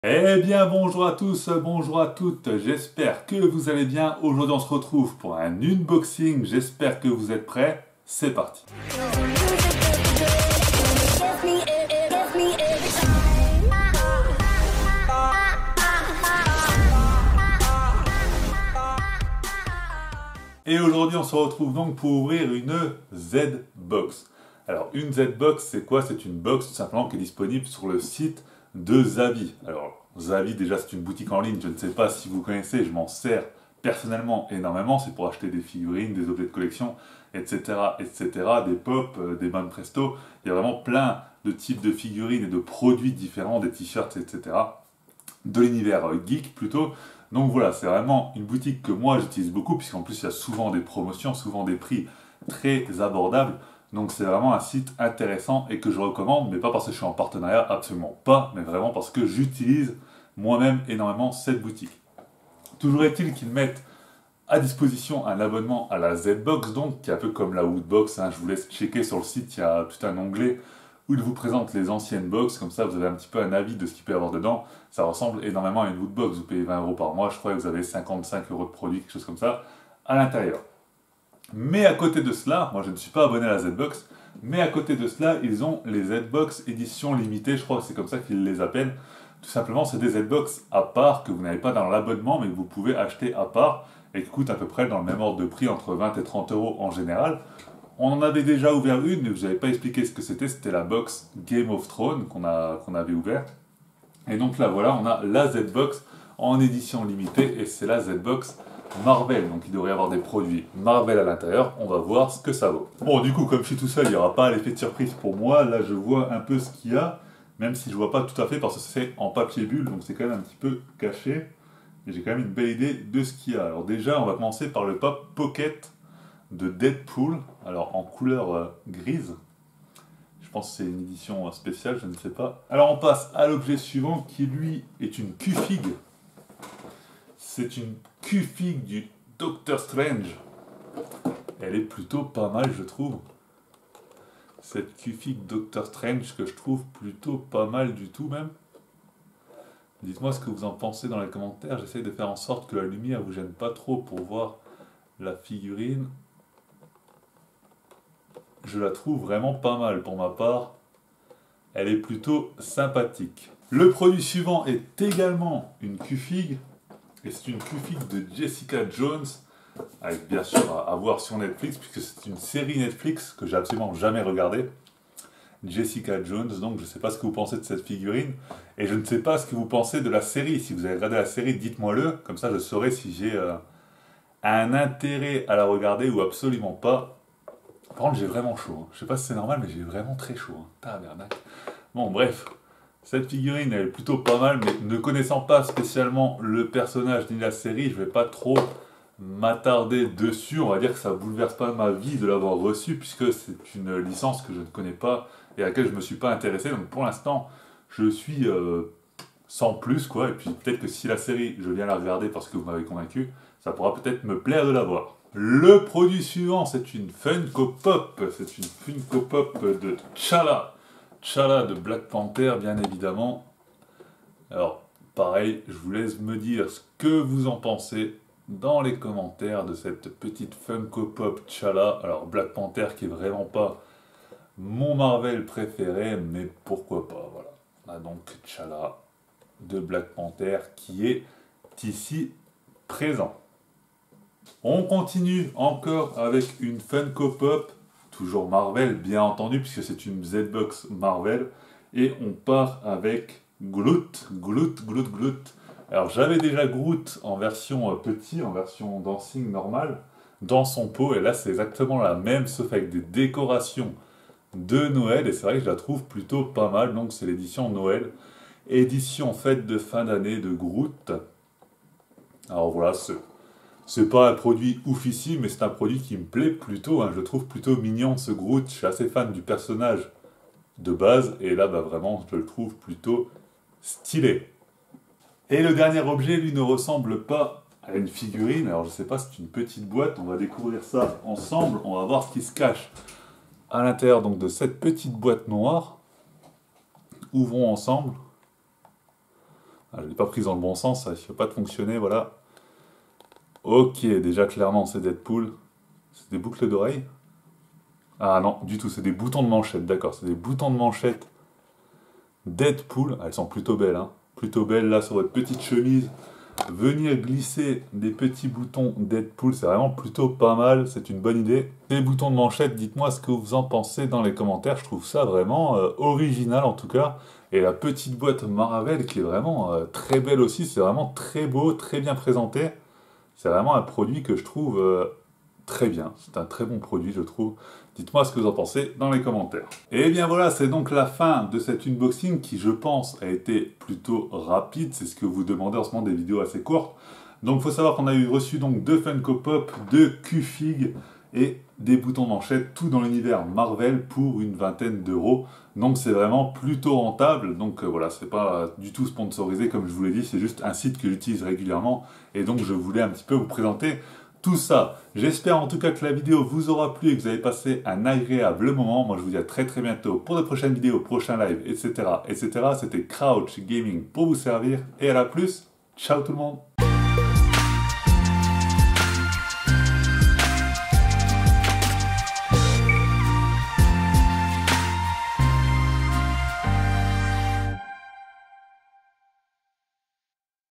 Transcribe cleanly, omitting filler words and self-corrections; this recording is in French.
Eh bien bonjour à tous, bonjour à toutes, j'espère que vous allez bien. Aujourd'hui on se retrouve pour un unboxing, j'espère que vous êtes prêts, c'est parti. Et aujourd'hui on se retrouve donc pour ouvrir une Z-Box. Alors une Z-Box c'est quoi? C'est une box tout simplement qui est disponible sur le site de Zavvi. Alors Zavvi déjà c'est une boutique en ligne, je ne sais pas si vous connaissez, je m'en sers personnellement énormément, c'est pour acheter des figurines, des objets de collection, etc. etc. des pop, des bandes presto, il y a vraiment plein de types de figurines et de produits différents, des t-shirts, etc. de l'univers geek plutôt. Donc voilà, c'est vraiment une boutique que moi j'utilise beaucoup, puisqu'en plus il y a souvent des promotions, souvent des prix très abordables. Donc c'est vraiment un site intéressant et que je recommande, mais pas parce que je suis en partenariat, absolument pas, mais vraiment parce que j'utilise moi-même énormément cette boutique. Toujours est-il qu'ils mettent à disposition un abonnement à la Z-Box, donc qui est un peu comme la Woodbox, hein. Je vous laisse checker sur le site, il y a tout un onglet où il vous présente les anciennes box, comme ça vous avez un petit peu un avis de ce qu'il peut y avoir dedans. Ça ressemble énormément à une Woodbox, vous payez 20 € par mois, je crois que vous avez 55 € de produits, quelque chose comme ça, à l'intérieur. Mais à côté de cela, moi je ne suis pas abonné à la Z-Box, mais à côté de cela, ils ont les Z-Box édition limitée, je crois que c'est comme ça qu'ils les appellent. Tout simplement, c'est des Z-Box à part que vous n'avez pas dans l'abonnement, mais que vous pouvez acheter à part et qui coûtent à peu près dans le même ordre de prix, entre 20 et 30 € en général. On en avait déjà ouvert une, mais je n'avais pas expliqué ce que c'était la box Game of Thrones qu'on avait ouvert. Et donc là, voilà, on a la Z-Box en édition limitée, et c'est la Z-Box Marvel, donc il devrait y avoir des produits Marvel à l'intérieur, on va voir ce que ça vaut. Bon, du coup, comme je suis tout seul, il n'y aura pas l'effet de surprise pour moi, là je vois un peu ce qu'il y a, même si je vois pas tout à fait parce que c'est en papier bulle, donc c'est quand même un petit peu caché, mais j'ai quand même une belle idée de ce qu'il y a. Alors déjà, on va commencer par le Pop Pocket de Deadpool, alors en couleur grise. Je pense que c'est une édition spéciale, je ne sais pas. Alors on passe à l'objet suivant qui lui est une Q-Fig. C'est une Q-Fig du Doctor Strange. Elle est plutôt pas mal, je trouve. Cette Q-Fig Doctor Strange que je trouve plutôt pas mal du tout même. Dites-moi ce que vous en pensez dans les commentaires. J'essaie de faire en sorte que la lumière vous gêne pas trop pour voir la figurine. Je la trouve vraiment pas mal pour ma part. Elle est plutôt sympathique. Le produit suivant est également une Q-Fig. Et c'est une Q-Fig de Jessica Jones. Avec bien sûr à voir sur Netflix, puisque c'est une série Netflix que j'ai absolument jamais regardée. Jessica Jones, donc je ne sais pas ce que vous pensez de cette figurine. Et je ne sais pas ce que vous pensez de la série. Si vous avez regardé la série, dites-moi-le. Comme ça je saurai si j'ai un intérêt à la regarder ou absolument pas. Par contre, j'ai vraiment chaud. Hein. Je sais pas si c'est normal, mais j'ai vraiment très chaud. Hein. Tabernacle. Bon, bref. Cette figurine, elle est plutôt pas mal, mais ne connaissant pas spécialement le personnage ni la série, je vais pas trop m'attarder dessus. On va dire que ça bouleverse pas ma vie de l'avoir reçu, puisque c'est une licence que je ne connais pas et à laquelle je me suis pas intéressé. Donc pour l'instant, je suis sans plus, quoi. Et puis peut-être que si la série, je viens la regarder parce que vous m'avez convaincu, ça pourra peut-être me plaire de la voir. Le produit suivant, c'est une Funko Pop. C'est une Funko Pop de T'Challa. T'Challa de Black Panther, bien évidemment. Alors, pareil, je vous laisse me dire ce que vous en pensez dans les commentaires de cette petite Funko Pop T'Challa. Alors, Black Panther qui est vraiment pas mon Marvel préféré, mais pourquoi pas, voilà. On a donc T'Challa de Black Panther qui est ici présent. On continue encore avec une Funko Pop, toujours Marvel bien entendu, puisque c'est une Z-Box Marvel, et on part avec Groot. Alors j'avais déjà Groot en version petit, en version dancing normale, dans son pot, et là c'est exactement la même, sauf avec des décorations de Noël, et c'est vrai que je la trouve plutôt pas mal, donc c'est l'édition Noël, édition fête de fin d'année de Groot. Alors voilà, c'est pas un produit oufissime, mais c'est un produit qui me plaît plutôt, hein. Je le trouve plutôt mignon ce Groot, je suis assez fan du personnage de base, et là bah, vraiment je le trouve plutôt stylé. Et le dernier objet, lui, ne ressemble pas à une figurine, alors je sais pas, c'est une petite boîte, on va découvrir ça ensemble, on va voir ce qui se cache à l'intérieur donc de cette petite boîte noire. Ouvrons ensemble. Ah, je l'ai pas prise dans le bon sens, ça risque pas de fonctionner, voilà. Ok, déjà clairement c'est Deadpool. C'est des boucles d'oreilles? Ah non, du tout, c'est des boutons de manchette, d'accord, c'est des boutons de manchette Deadpool. Ah, elles sont plutôt belles, hein. Plutôt belles là sur votre petite chemise. Venir glisser des petits boutons Deadpool, c'est vraiment plutôt pas mal, c'est une bonne idée. Les boutons de manchette, dites-moi ce que vous en pensez dans les commentaires, je trouve ça vraiment original en tout cas. Et la petite boîte Marvel qui est vraiment très belle aussi, c'est vraiment très beau, très bien présenté. C'est vraiment un produit que je trouve très bien, c'est un très bon produit je trouve. Dites-moi ce que vous en pensez dans les commentaires. Et bien voilà, c'est donc la fin de cet unboxing qui, je pense, a été plutôt rapide. C'est ce que vous demandez en ce moment, des vidéos assez courtes. Donc il faut savoir qu'on a eu reçu donc 2 Funko Pop, 2 Q-Fig et des boutons de manchette, tout dans l'univers Marvel pour une vingtaine d'euros. Donc c'est vraiment plutôt rentable. Donc voilà, c'est pas du tout sponsorisé comme je vous l'ai dit, c'est juste un site que j'utilise régulièrement. Et donc je voulais un petit peu vous présenter tout ça. J'espère en tout cas que la vidéo vous aura plu et que vous avez passé un agréable moment. Moi je vous dis à très très bientôt pour de prochaines vidéos, prochains lives, etc. etc. C'était Crouch Gaming pour vous servir et à la plus. Ciao tout le monde.